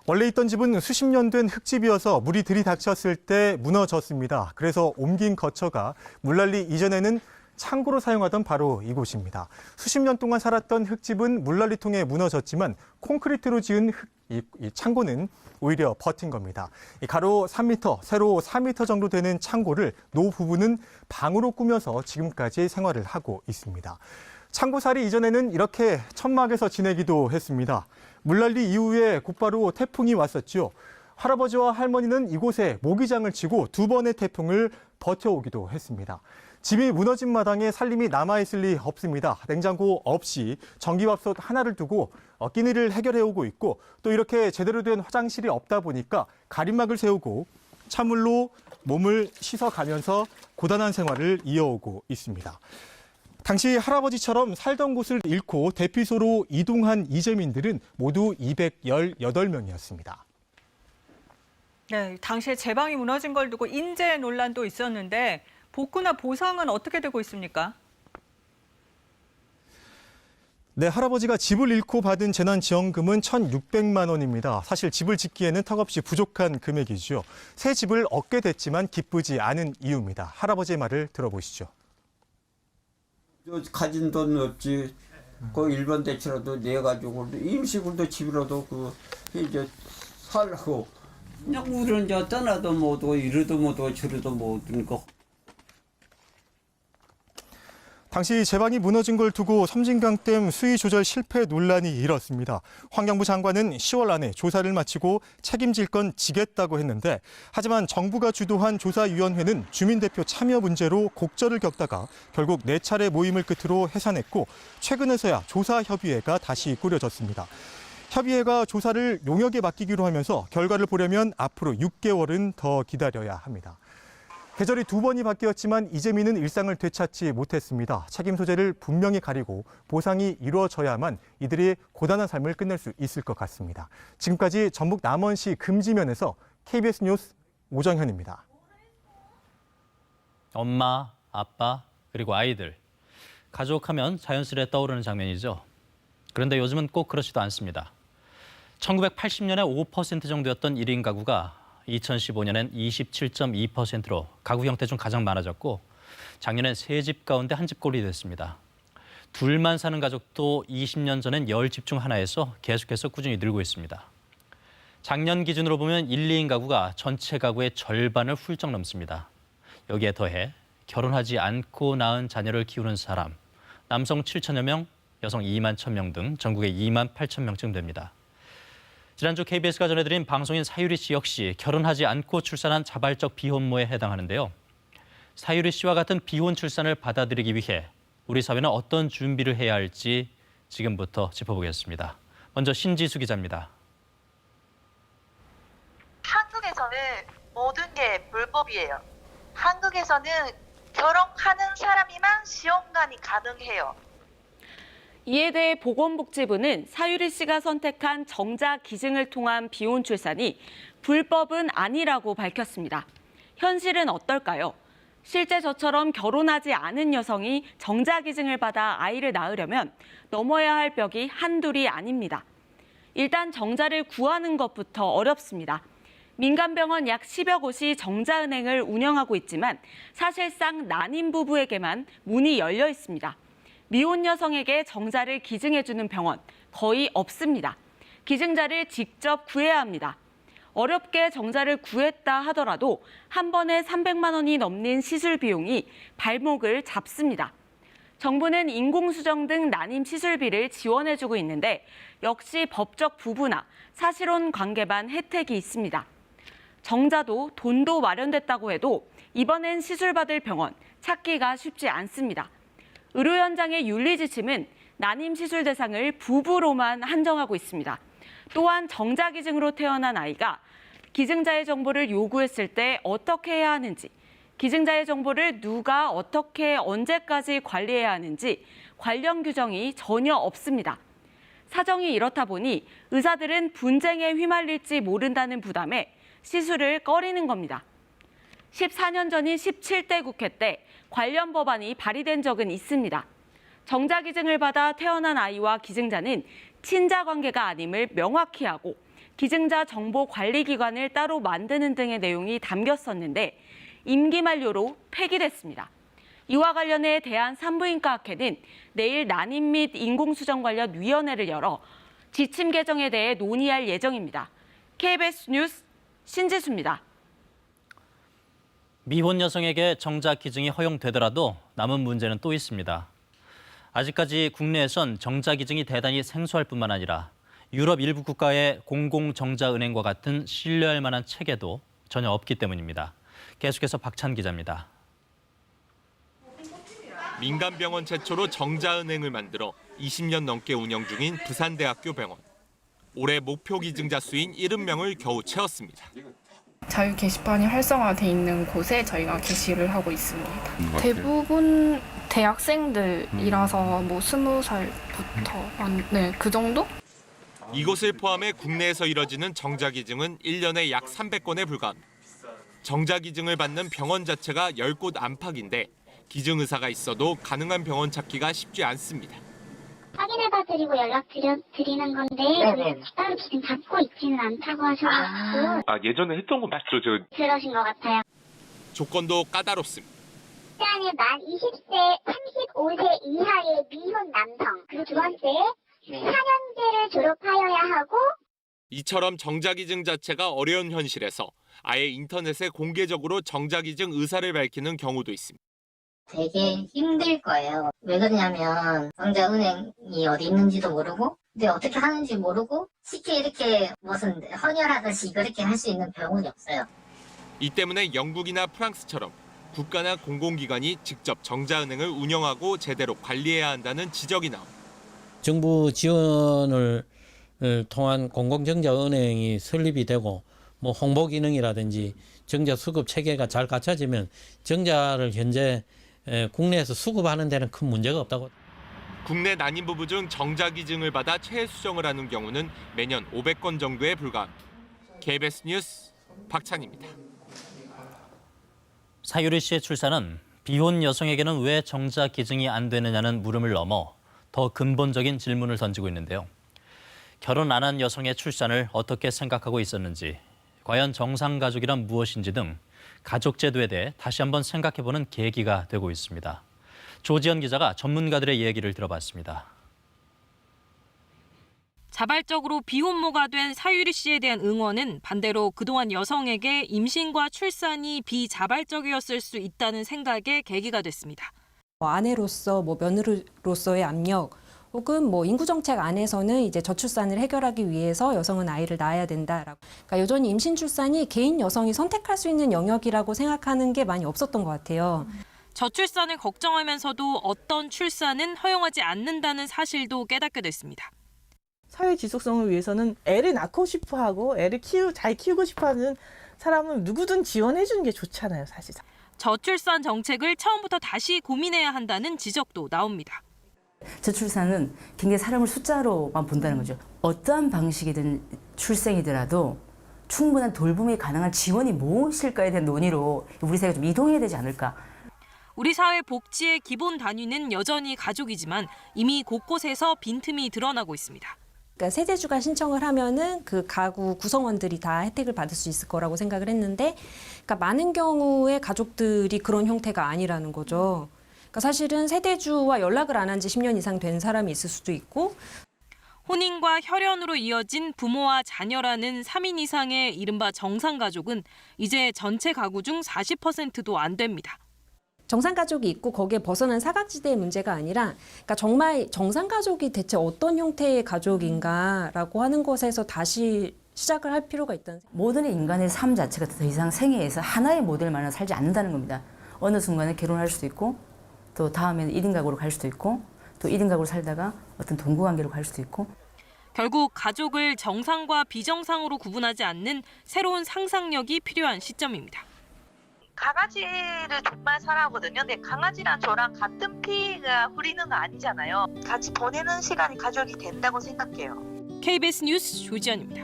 원래 있던 집은 수십 년 된 흙집이어서 물이 들이닥쳤을 때 무너졌습니다. 그래서 옮긴 거처가 물난리 이전에는 창고로 사용하던 바로 이곳입니다. 수십 년 동안 살았던 흙집은 물난리통에 무너졌지만 콘크리트로 지은 이 창고는 오히려 버틴 겁니다. 가로 3m, 세로 4m 정도 되는 창고를 노부부는 방으로 꾸며서 지금까지 생활을 하고 있습니다. 창고살이 이전에는 이렇게 천막에서 지내기도 했습니다. 물난리 이후에 곧바로 태풍이 왔었죠. 할아버지와 할머니는 이곳에 모기장을 치고 2번의 태풍을 버텨오기도 했습니다. 집이 무너진 마당에 살림이 남아있을 리 없습니다. 냉장고 없이 전기밥솥 하나를 두고 끼니를 해결해오고 있고 또 이렇게 제대로 된 화장실이 없다 보니까 가림막을 세우고 찬물로 몸을 씻어가면서 고단한 생활을 이어오고 있습니다. 당시 할아버지처럼 살던 곳을 잃고 대피소로 이동한 이재민들은 모두 218명이었습니다. 네, 당시에 제방이 무너진 걸 두고 인재 논란도 있었는데 복구나 보상은 어떻게 되고 있습니까? 네, 할아버지가 집을 잃고 받은 재난지원금은 1,600만 원입니다. 사실 집을 짓기에는 턱없이 부족한 금액이죠. 새 집을 얻게 됐지만 기쁘지 않은 이유입니다. 할아버지의 말을 들어보시죠. 가진 돈 없지. 그 일반 대출라도 내가지고 임시금도 집이라도 이제 살고. 그냥 우리는 이제 떠나도 못하고 이러도 못하고 저러도 못하고. 당시 제방이 무너진 걸 두고 섬진강댐 수위 조절 실패 논란이 일었습니다. 환경부 장관은 10월 안에 조사를 마치고 책임질 건 지겠다고 했는데 하지만 정부가 주도한 조사위원회는 주민대표 참여 문제로 곡절을 겪다가 결국 4차례 모임을 끝으로 해산했고 최근에서야 조사협의회가 다시 꾸려졌습니다. 협의회가 조사를 용역에 맡기기로 하면서 결과를 보려면 앞으로 6개월은 더 기다려야 합니다. 계절이 2번이 바뀌었지만 이재민은 일상을 되찾지 못했습니다. 책임 소재를 분명히 가리고 보상이 이루어져야만 이들이 고단한 삶을 끝낼 수 있을 것 같습니다. 지금까지 전북 남원시 금지면에서 KBS 뉴스 오정현입니다. 엄마, 아빠, 그리고 아이들. 가족하면 자연스레 떠오르는 장면이죠. 그런데 요즘은 꼭 그렇지도 않습니다. 1980년에 5% 정도였던 1인 가구가 2015년엔 27.2%로 가구 형태 중 가장 많아졌고 작년엔 3집 가운데 1집 꼴이 됐습니다. 둘만 사는 가족도 20년 전엔 10집 중 하나에서 계속해서 꾸준히 늘고 있습니다. 작년 기준으로 보면 1, 2인 가구가 전체 가구의 절반을 훌쩍 넘습니다. 여기에 더해 결혼하지 않고 낳은 자녀를 키우는 사람, 남성 7천여 명, 여성 2만 1,000명 등 전국에 2만 8천 명쯤 됩니다. 지난주 KBS가 전해드린 방송인 사유리 씨 역시 결혼하지 않고 출산한 자발적 비혼모에 해당하는데요. 사유리 씨와 같은 비혼 출산을 받아들이기 위해 우리 사회는 어떤 준비를 해야 할지 지금부터 짚어보겠습니다. 먼저 신지수 기자입니다. 한국에서는 모든 게 불법이에요. 한국에서는 결혼하는 사람이만 시험관이 가능해요. 이에 대해 보건복지부는 사유리 씨가 선택한 정자 기증을 통한 비혼 출산이 불법은 아니라고 밝혔습니다. 현실은 어떨까요? 실제 저처럼 결혼하지 않은 여성이 정자 기증을 받아 아이를 낳으려면 넘어야 할 벽이 한둘이 아닙니다. 일단 정자를 구하는 것부터 어렵습니다. 민간병원 약 10여 곳이 정자은행을 운영하고 있지만 사실상 난임 부부에게만 문이 열려 있습니다. 미혼 여성에게 정자를 기증해주는 병원 거의 없습니다. 기증자를 직접 구해야 합니다. 어렵게 정자를 구했다 하더라도 한 번에 300만 원이 넘는 시술 비용이 발목을 잡습니다. 정부는 인공수정 등 난임 시술비를 지원해주고 있는데 역시 법적 부부나 사실혼 관계만 혜택이 있습니다. 정자도 돈도 마련됐다고 해도 이번엔 시술받을 병원 찾기가 쉽지 않습니다. 의료 현장의 윤리 지침은 난임 시술 대상을 부부로만 한정하고 있습니다. 또한 정자 기증으로 태어난 아이가 기증자의 정보를 요구했을 때 어떻게 해야 하는지, 기증자의 정보를 누가 어떻게 언제까지 관리해야 하는지 관련 규정이 전혀 없습니다. 사정이 이렇다 보니 의사들은 분쟁에 휘말릴지 모른다는 부담에 시술을 꺼리는 겁니다. 14년 전인 17대 국회 때 관련 법안이 발의된 적은 있습니다. 정자 기증을 받아 태어난 아이와 기증자는 친자 관계가 아님을 명확히 하고 기증자 정보 관리 기관을 따로 만드는 등의 내용이 담겼었는데 임기 만료로 폐기됐습니다. 이와 관련해 대한산부인과학회는 내일 난임 및 인공수정 관련 위원회를 열어 지침 개정에 대해 논의할 예정입니다. KBS 뉴스 신지수입니다. 미혼 여성에게 정자 기증이 허용되더라도 남은 문제는 또 있습니다. 아직까지 국내에선 정자 기증이 대단히 생소할 뿐만 아니라 유럽 일부 국가의 공공정자은행과 같은 신뢰할 만한 체계도 전혀 없기 때문입니다. 계속해서 박찬 기자입니다. 민간병원 최초로 정자은행을 만들어 20년 넘게 운영 중인 부산대학교 병원. 올해 목표 기증자 수인 70명을 겨우 채웠습니다. 자유 게시판이 활성화돼 있는 곳에 저희가 게시를 하고 있습니다. 대부분 대학생들이라서 뭐 20살부터 네, 그 정도? 이곳을 포함해 국내에서 이뤄지는 정자 기증은 1년에 약 300건에 불과합니다. 정자 기증을 받는 병원 자체가 10곳 안팎인데 기증 의사가 있어도 가능한 병원 찾기가 쉽지 않습니다. 확인해봐드리고 연락드리는 건데 따로 기증 받고 있지는 않다고 하셔가지고 예전에 했던 거 맞죠? 그러신 것 같아요. 조건도 까다롭습니다. 일단은 만 20세 35세 이하의 미혼 남성, 그리고 두 번째 4년제를 졸업하여야 하고 이처럼 정자 기증 자체가 어려운 현실에서 아예 인터넷에 공개적으로 정자 기증 의사를 밝히는 경우도 있습니다. 되게 힘들 거예요. 왜 그러냐면 정자은행이 어디 있는지도 모르고 근데 어떻게 하는지 모르고 쉽게 이렇게 무슨 헌혈하듯이 그렇게 할 수 있는 병원이 없어요. 이 때문에 영국이나 프랑스처럼 국가나 공공기관이 직접 정자은행을 운영하고 제대로 관리해야 한다는 지적이 나옵니다. 정부 지원을 통한 공공정자은행이 설립이 되고 뭐 홍보 기능이라든지 정자 수급 체계가 잘 갖춰지면 정자를 현재 국내에서 수급하는 데는 큰 문제가 없다고. 국내 난임 부부 중 정자 기증을 받아 최애 수정을 하는 경우는 매년 500건 정도에 불과합니다. KBS 뉴스 박찬입니다. 사유리 씨의 출산은 비혼 여성에게는 왜 정자 기증이 안 되느냐는 물음을 넘어 더 근본적인 질문을 던지고 있는데요. 결혼 안 한 여성의 출산을 어떻게 생각하고 있었는지, 과연 정상가족이란 무엇인지 등 가족제도에 대해 다시 한번 생각해보는 계기가 되고 있습니다. 조지연 기자가 전문가들의 얘기를 들어봤습니다. 자발적으로 비혼모가 된 사유리 씨에 대한 응원은 반대로 그동안 여성에게 임신과 출산이 비자발적이었을 수 있다는 생각의 계기가 됐습니다. 아내로서 며느리로서의 압력 혹은 인구 정책 안에서는 이제 저출산을 해결하기 위해서 여성은 아이를 낳아야 된다라고. 그러니까 여전히 임신 출산이 개인 여성이 선택할 수 있는 영역이라고 생각하는 게 많이 없었던 것 같아요. 저출산을 걱정하면서도 어떤 출산은 허용하지 않는다는 사실도 깨닫게 됐습니다. 사회 지속성을 위해서는 애를 낳고 싶어하고 애를 잘 키우고 싶어하는 사람은 누구든 지원해 주는 게 좋잖아요, 사실. 저출산 정책을 처음부터 다시 고민해야 한다는 지적도 나옵니다. 저출산은 굉장히 사람을 숫자로만 본다는 거죠. 어떠한 방식이든 출생이더라도 충분한 돌봄이 가능한 지원이 무엇일까에 대한 논의로 우리 사회가 좀 이동해야 되지 않을까. 우리 사회 복지의 기본 단위는 여전히 가족이지만 이미 곳곳에서 빈틈이 드러나고 있습니다. 그러니까 세대주가 신청을 하면은 그 가구 구성원들이 다 혜택을 받을 수 있을 거라고 생각을 했는데, 그러니까 많은 경우에 가족들이 그런 형태가 아니라는 거죠. 그러니까 사실은 세대주와 연락을 안 한 지 10년 이상 된 사람이 있을 수도 있고, 혼인과 혈연으로 이어진 부모와 자녀라는 3인 이상의 이른바 정상가족은 이제 전체 가구 중 40%도 안 됩니다. 정상가족이 있고 거기에 벗어난 사각지대의 문제가 아니라, 그러니까 정말 정상가족이 대체 어떤 형태의 가족인가라고 하는 것에서 다시 시작을 할 필요가 있다는 생각. 모든 인간의 삶 자체가 더 이상 생애에서 하나의 모델만은 살지 않는다는 겁니다. 어느 순간에 결혼할 수도 있고, 또 다음에는 1인 가구로 갈 수도 있고, 또 1인 가구로 살다가 어떤 동거관계로 갈 수도 있고. 결국 가족을 정상과 비정상으로 구분하지 않는 새로운 상상력이 필요한 시점입니다. 강아지를 정말 사랑하거든요. 근데 강아지랑 저랑 같은 피가 흐리는 거 아니잖아요. 같이 보내는 시간이 가족이 된다고 생각해요. KBS 뉴스 조지연입니다.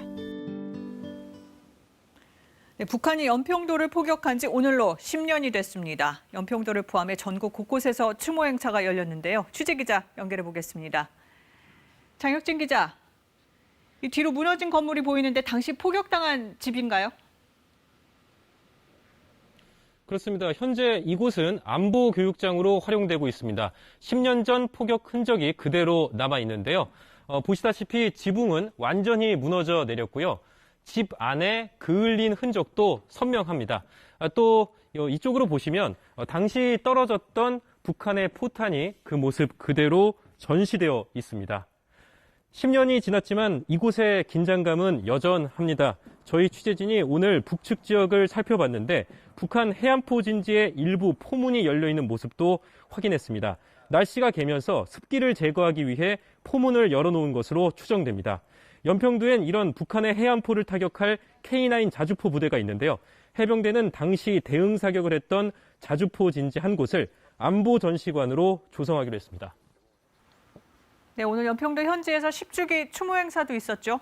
네, 북한이 연평도를 포격한 지 오늘로 10년이 됐습니다. 연평도를 포함해 전국 곳곳에서 추모 행사가 열렸는데요. 취재 기자 연결해 보겠습니다. 장혁진 기자, 이 뒤로 무너진 건물이 보이는데 당시 포격당한 집인가요? 그렇습니다. 현재 이곳은 안보교육장으로 활용되고 있습니다. 10년 전 포격 흔적이 그대로 남아 있는데요. 보시다시피 지붕은 완전히 무너져 내렸고요. 집 안에 그을린 흔적도 선명합니다. 또 이쪽으로 보시면 당시 떨어졌던 북한의 포탄이 그 모습 그대로 전시되어 있습니다. 10년이 지났지만 이곳의 긴장감은 여전합니다. 저희 취재진이 오늘 북측 지역을 살펴봤는데 북한 해안포 진지의 일부 포문이 열려있는 모습도 확인했습니다. 날씨가 개면서 습기를 제거하기 위해 포문을 열어놓은 것으로 추정됩니다. 연평도엔 이런 북한의 해안포를 타격할 K9 자주포 부대가 있는데요. 해병대는 당시 대응 사격을 했던 자주포 진지 한 곳을 안보전시관으로 조성하기로 했습니다. 네, 오늘 연평도 현지에서 10주기 추모 행사도 있었죠.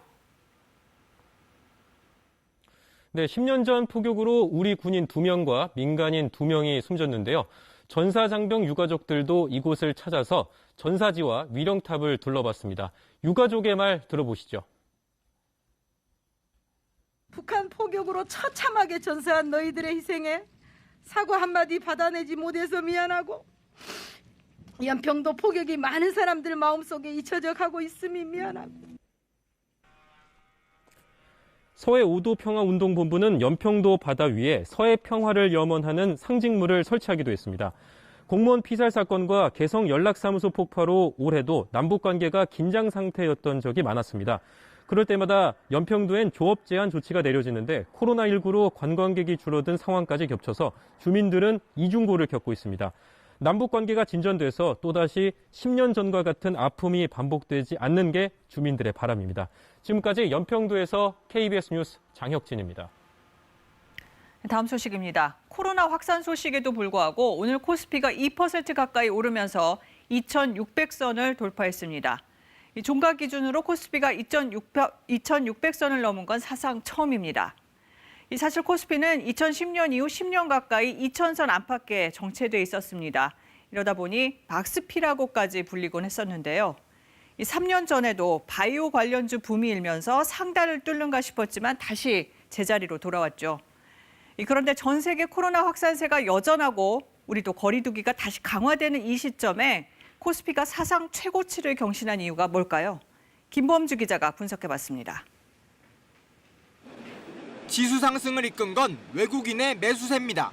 네, 10년 전 포격으로 우리 군인 2명과 민간인 2명이 숨졌는데요. 전사장병 유가족들도 이곳을 찾아서 전사지와 위령탑을 둘러봤습니다. 유가족의 말 들어보시죠. 북한 포격으로 처참하게 전사한 너희들의 희생에 사과 한마디 받아내지 못해서 미안하고 연평도 포격이 많은 사람들 마음속에 잊혀져 가고 있음이 미안하고. 서해 5도 평화운동본부는 연평도 바다 위에 서해 평화를 염원하는 상징물을 설치하기도 했습니다. 공무원 피살 사건과 개성 연락사무소 폭파로 올해도 남북관계가 긴장 상태였던 적이 많았습니다. 그럴 때마다 연평도엔 조업 제한 조치가 내려지는데 코로나19로 관광객이 줄어든 상황까지 겹쳐서 주민들은 이중고를 겪고 있습니다. 남북관계가 진전돼서 또다시 10년 전과 같은 아픔이 반복되지 않는 게 주민들의 바람입니다. 지금까지 연평도에서 KBS 뉴스 장혁진입니다. 다음 소식입니다. 코로나 확산 소식에도 불구하고 오늘 코스피가 2% 가까이 오르면서 2,600선을 돌파했습니다. 이 종가 기준으로 코스피가 2,600선을 넘은 건 사상 처음입니다. 사실 코스피는 2010년 이후 10년 가까이 2,000선 안팎에 정체돼 있었습니다. 이러다 보니 박스피라고까지 불리곤 했었는데요. 3년 전에도 바이오 관련주 붐이 일면서 상단을 뚫는가 싶었지만 다시 제자리로 돌아왔죠. 그런데 전 세계 코로나 확산세가 여전하고 우리도 거리 두기가 다시 강화되는 이 시점에 코스피가 사상 최고치를 경신한 이유가 뭘까요? 김범주 기자가 분석해봤습니다. 지수 상승을 이끈 건 외국인의 매수세입니다.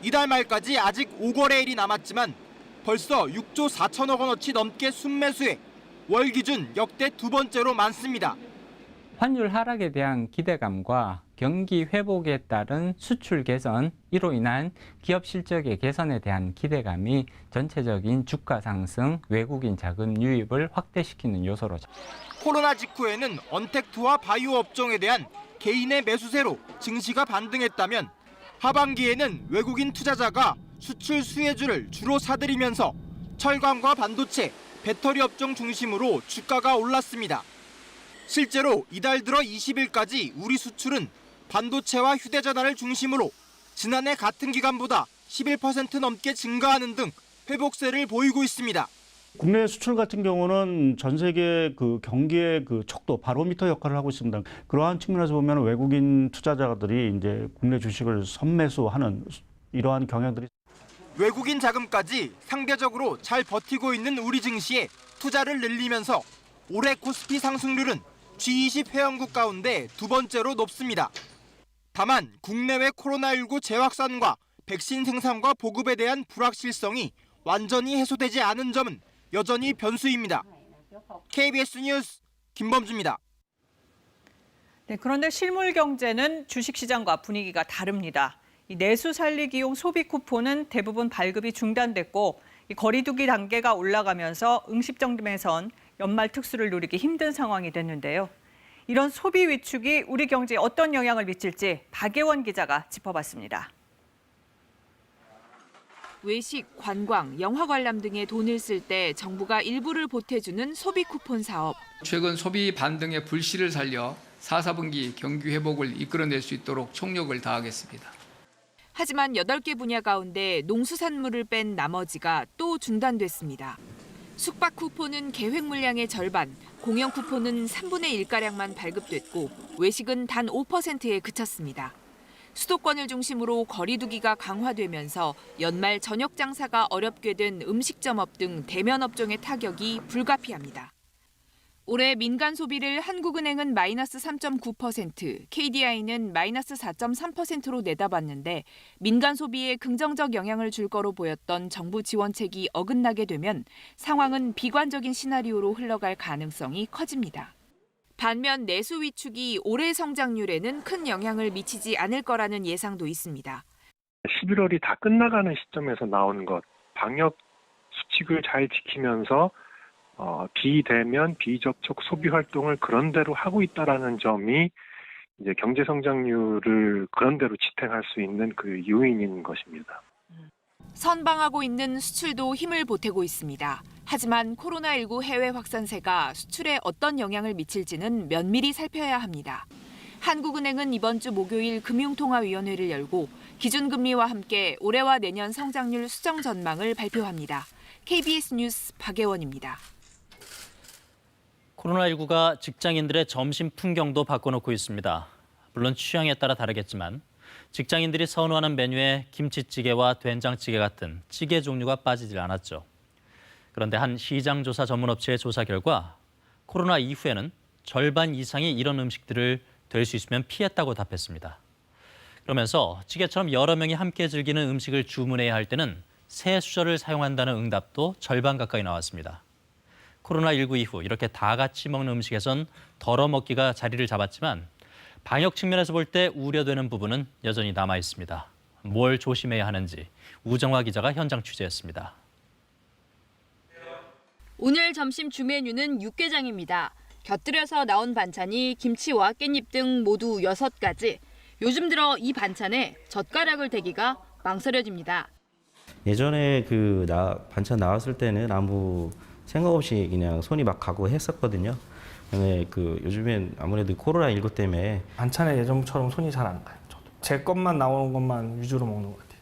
이달 말까지 아직 5거래일이 남았지만 벌써 6조 4천억 원어치 넘게 순매수해 월 기준 역대 두 번째로 많습니다. 환율 하락에 대한 기대감과 경기 회복에 따른 수출 개선, 이로 인한 기업 실적의 개선에 대한 기대감이 전체적인 주가 상승, 외국인 자금 유입을 확대시키는 요소로. 코로나 직후에는 언택트와 바이오 업종에 대한 개인의 매수세로 증시가 반등했다면 하반기에는 외국인 투자자가 수출 수혜주를 주로 사들이면서 철강과 반도체, 배터리 업종 중심으로 주가가 올랐습니다. 실제로 이달 들어 20일까지 우리 수출은 반도체와 휴대전화를 중심으로 지난해 같은 기간보다 11% 넘게 증가하는 등 회복세를 보이고 있습니다. 국내 수출 같은 경우는 전 세계 그 경기의 그 척도, 바로미터 역할을 하고 있습니다. 그러한 측면에서 보면 외국인 투자자들이 이제 국내 주식을 선매수하는 이러한 경향들이. 외국인 자금까지 상대적으로 잘 버티고 있는 우리 증시에 투자를 늘리면서 올해 코스피 상승률은 G20 회원국 가운데 두 번째로 높습니다. 다만 국내외 코로나19 재확산과 백신 생산과 보급에 대한 불확실성이 완전히 해소되지 않은 점은 여전히 변수입니다. KBS 뉴스 김범주입니다. 네, 그런데 실물 경제는 주식시장과 분위기가 다릅니다. 이 내수 살리기용 소비 쿠폰은 대부분 발급이 중단됐고 이 거리두기 단계가 올라가면서 음식점에선 연말 특수를 누리기 힘든 상황이 됐는데요. 이런 소비 위축이 우리 경제에 어떤 영향을 미칠지 박예원 기자가 짚어봤습니다. 외식, 관광, 영화 관람 등에 돈을 쓸 때 정부가 일부를 보태주는 소비 쿠폰 사업. 최근 소비 반등의 불씨를 살려 4, 4분기 경기 회복을 이끌어낼 수 있도록 총력을 다하겠습니다. 하지만 8개 분야 가운데 농수산물을 뺀 나머지가 또 중단됐습니다. 숙박 쿠폰은 계획 물량의 절반, 공연 쿠폰은 3분의 1가량만 발급됐고 외식은 단 5%에 그쳤습니다. 수도권을 중심으로 거리두기가 강화되면서 연말 저녁 장사가 어렵게 된 음식점업 등 대면 업종의 타격이 불가피합니다. 올해 민간 소비를 한국은행은 마이너스 3.9%, KDI는 마이너스 4.3%로 내다봤는데 민간 소비에 긍정적 영향을 줄 거로 보였던 정부 지원책이 어긋나게 되면 상황은 비관적인 시나리오로 흘러갈 가능성이 커집니다. 반면 내수 위축이 올해 성장률에는 큰 영향을 미치지 않을 거라는 예상도 있습니다. 11월이 다 끝나가는 시점에서 나온 것, 방역 수칙을 잘 지키면서 비대면, 비접촉 소비 활동을 그런대로 하고 있다라는 점이 이제 경제 성장률을 그런대로 지탱할 수 있는 그 요인인 것입니다. 선방하고 있는 수출도 힘을 보태고 있습니다. 하지만 코로나19 해외 확산세가 수출에 어떤 영향을 미칠지는 면밀히 살펴야 합니다. 한국은행은 이번 주 목요일 금융통화위원회를 열고 기준금리와 함께 올해와 내년 성장률 수정 전망을 발표합니다. KBS 뉴스 박예원입니다. 코로나19가 직장인들의 점심 풍경도 바꿔놓고 있습니다. 물론 취향에 따라 다르겠지만 직장인들이 선호하는 메뉴에 김치찌개와 된장찌개 같은 찌개 종류가 빠지질 않았죠. 그런데 한 시장조사 전문업체의 조사 결과 코로나 이후에는 절반 이상이 이런 음식들을 될 수 있으면 피했다고 답했습니다. 그러면서 찌개처럼 여러 명이 함께 즐기는 음식을 주문해야 할 때는 새 수저를 사용한다는 응답도 절반 가까이 나왔습니다. 코로나19 이후 이렇게 다 같이 먹는 음식에선 덜어 먹기가 자리를 잡았지만 방역 측면에서 볼 때 우려되는 부분은 여전히 남아 있습니다. 뭘 조심해야 하는지 우정화 기자가 현장 취재했습니다. 오늘 점심 주 메뉴는 육개장입니다. 곁들여서 나온 반찬이 김치와 깻잎 등 모두 6가지. 요즘 들어 이 반찬에 젓가락을 대기가 망설여집니다. 예전에 반찬 나왔을 때는 아무 생각 없이 그냥 손이 막 가고 했었거든요. 근데 요즘엔 아무래도 코로나19 때문에 반찬에 예전처럼 손이 잘 안 가요. 저도 제 것만 나오는 것만 위주로 먹는 것 같아요.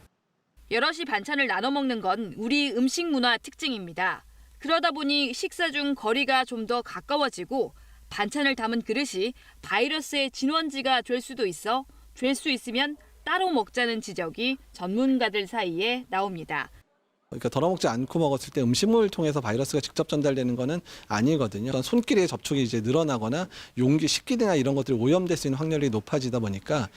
여럿이 반찬을 나눠 먹는 건 우리 음식 문화 특징입니다. 그러다 보니 식사 중 거리가 좀 더 가까워지고 반찬을 담은 그릇이 바이러스의 진원지가 될 수도 있어 될 수 있으면 따로 먹자는 지적이 전문가들 사이에 나옵니다. 그러니까 덜어먹지 않고 먹었을 때 음식물을 통해서 바이러스가 직접 전달되는 것은 아니거든요. 손길의 접촉이 이제 늘어나거나 용기, 식기나 이런 것들이 오염될 수 있는 확률이 높아지다 보니까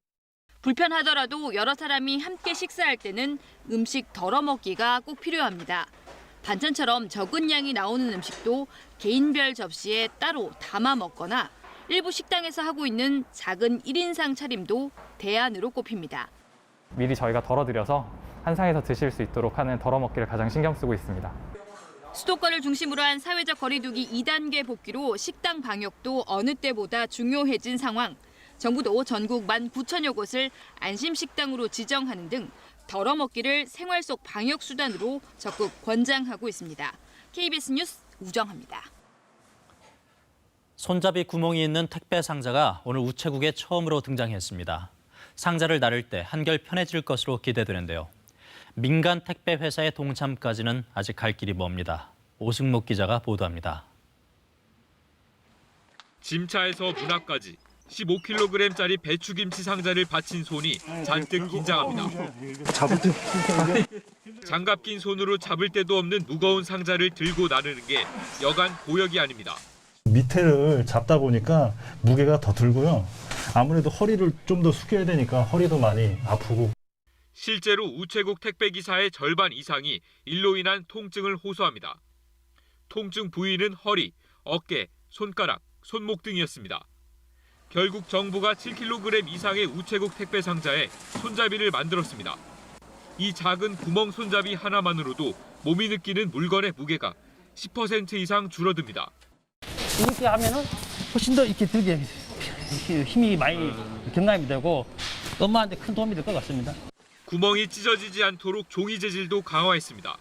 불편하더라도 여러 사람이 함께 식사할 때는 음식 덜어먹기가 꼭 필요합니다. 반찬처럼 적은 양이 나오는 음식도 개인별 접시에 따로 담아 먹거나 일부 식당에서 하고 있는 작은 1인상 차림도 대안으로 꼽힙니다. 미리 저희가 덜어드려서 한 상에서 드실 수 있도록 하는 덜어먹기를 가장 신경 쓰고 있습니다. 수도권을 중심으로 한 사회적 거리두기 2단계 복귀로 식당 방역도 어느 때보다 중요해진 상황. 정부도 전국 19,000여 곳을 안심식당으로 지정하는 등 덜어먹기를 생활 속 방역 수단으로 적극 권장하고 있습니다. KBS 뉴스 우정합니다. 손잡이 구멍이 있는 택배 상자가 오늘 우체국에 처음으로 등장했습니다. 상자를 나를 때 한결 편해질 것으로 기대되는데요. 민간 택배 회사의 동참까지는 아직 갈 길이 멉니다. 오승목 기자가 보도합니다. 짐차에서 문 앞까지 15kg짜리 배추김치 상자를 받친 손이 잔뜩 긴장합니다. 장갑 낀 손으로 잡을 데도 없는 무거운 상자를 들고 나르는 게 여간 고역이 아닙니다. 밑에를 잡다 보니까 무게가 더 들고요. 아무래도 허리를 좀 더 숙여야 되니까 허리도 많이 아프고. 실제로 우체국 택배기사의 절반 이상이 일로 인한 통증을 호소합니다. 통증 부위는 허리, 어깨, 손가락, 손목 등이었습니다. 결국 정부가 7kg 이상의 우체국 택배 상자에 손잡이를 만들었습니다. 이 작은 구멍 손잡이 하나만으로도 몸이 느끼는 물건의 무게가 10% 이상 줄어듭니다. 이렇게 하면은 훨씬 더 이렇게 들게 힘이 많이 경감이 되고 엄마한테 큰 도움이 될 것 같습니다. 구멍이 찢어지지 않도록 종이 재질도 강화했습니다.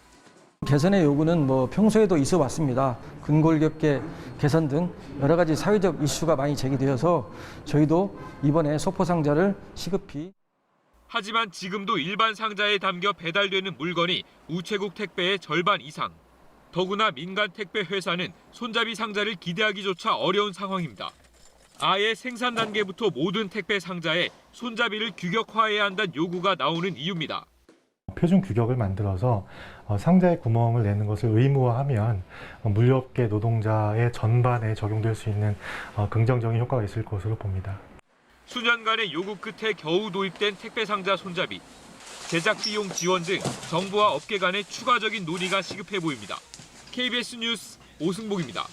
개선의 요구는 평소에도 있어 왔습니다. 근골격계 개선 등 여러 가지 사회적 이슈가 많이 제기되어서 저희도 이번에 소포 상자를 시급히. 하지만 지금도 일반 상자에 담겨 배달되는 물건이 우체국 택배의 절반 이상. 더구나 민간 택배 회사는 손잡이 상자를 기대하기조차 어려운 상황입니다. 아예 생산 단계부터 모든 택배 상자에 손잡이를 규격화해야 한다는 요구가 나오는 이유입니다. 표준 규격을 만들어서 상자에 구멍을 내는 것을 의무화하면 물류업계 노동자의 전반에 적용될 수 있는 긍정적인 효과가 있을 것으로 봅니다. 수년간의 요구 끝에 겨우 도입된 택배 상자 손잡이. 제작 비용 지원 등 정부와 업계 간의 추가적인 논의가 시급해 보입니다. KBS 뉴스 오승복입니다.